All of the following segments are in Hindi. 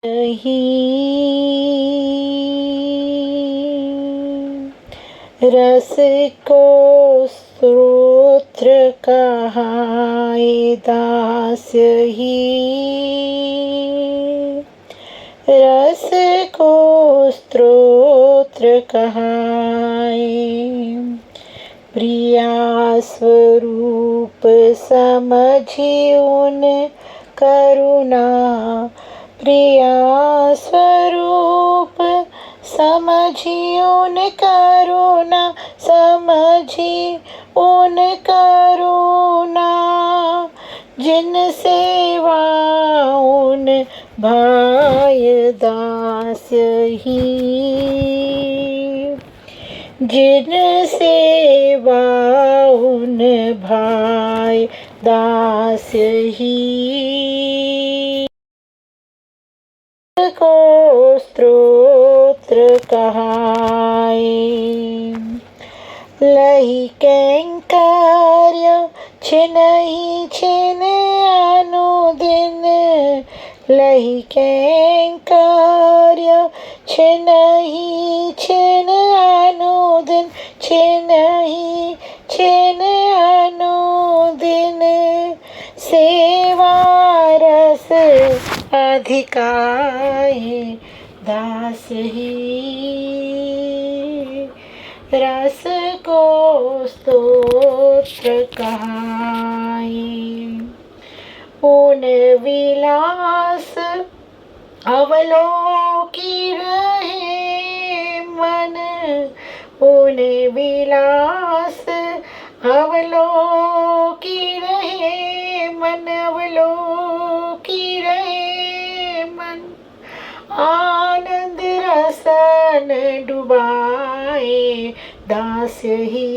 ही रस को स्तोत्र कहाए दास्य ही, रस को स्तोत्र कहाए। प्रिया स्वरूप समझी उन करुणा, प्रिया स्वरूप समझी उन करुणा, समझी उन करुणा। जिन सेवा उन भाय दास्य ही, जिन सेवा उन भाय दास्य ही। को स्तोत्र कहाए। लही कैंकर्य छिनहि छिन अनुदिन, लही कैंकर्य छिनहि छिन अनुदिन, छिनहि छिन अनुदिन। सेवा रस अधिकाए दास ही, रस को स्तोत्र कहाए। उन विलास अवलोकी रहे मन, उन विलास अवलोकी रहे मन, अवलोकी रहे मन। आनंद रसन डुबाए दास्य ही,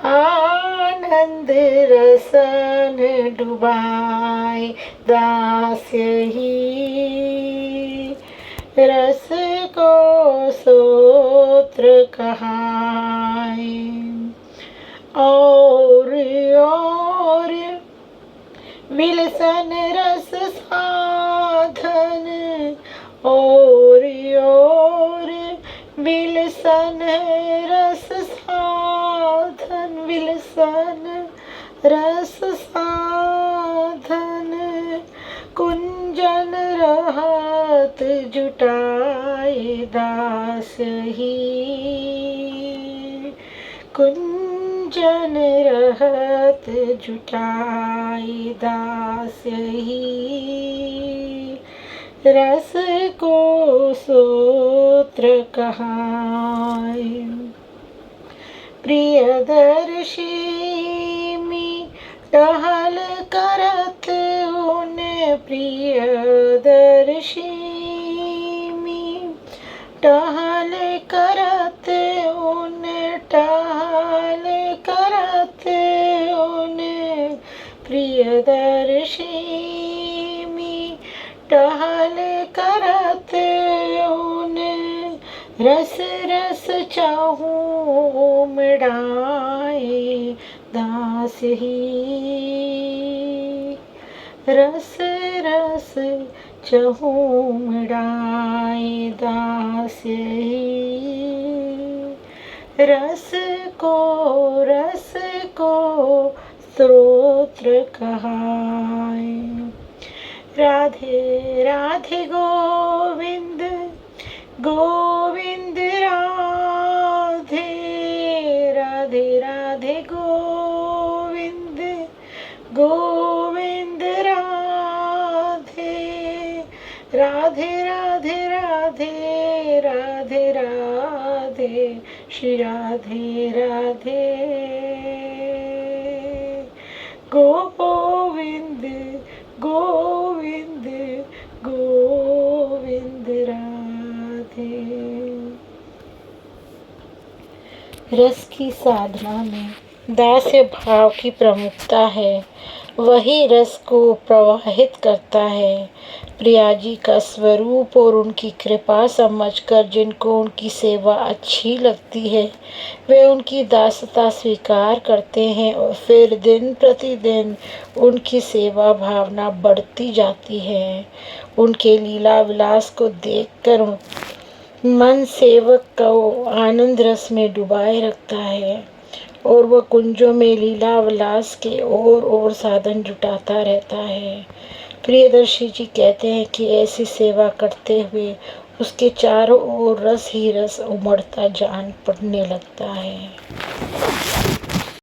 आनंद रसन डुबाए दास्य ही। रस को स्तोत्र कहाए। और विलसन रस साधन, और विलसन रस साधन, विलसन रस साधन। कुंजन रहत जुटाए दास ही, कुंजन रहत जुटाए दास ही। रस को स्तोत्र कहाए। प्रियदर्शी मी टहल करत उन, प्रियदर्शी मी टहल करत उन, टहल करत उन। प्रियदर्शी मी टहल करत उन, रस रस चाहूं उमड़ाए दास ही, रस रस चाहूं उमड़ाए दास ही। रस को स्तोत्र कहाए। राधे राधे गोविंद गोविंद राधे, राधे राधे गोविंद गोविंद राधे, राधे राधे राधे राधे राधे, श्री राधे राधे। गोविंद गोविंद गोविंद राधे। रस की साधना में दास्य भाव की प्रमुखता है, वही रस को प्रवाहित करता है। प्रिया जी का स्वरूप और उनकी कृपा समझकर जिनको उनकी सेवा अच्छी लगती है, वे उनकी दासता स्वीकार करते हैं और फिर दिन प्रतिदिन उनकी सेवा भावना बढ़ती जाती है। उनके लीला विलास को देखकर मन सेवक को आनंद रस में डुबाए रखता है और वह कुंजों में लीला विलास के और साधन जुटाता रहता है। प्रियदर्शी जी कहते हैं कि ऐसी सेवा करते हुए उसके चारों ओर रस ही रस उमड़ता जान पड़ने लगता है।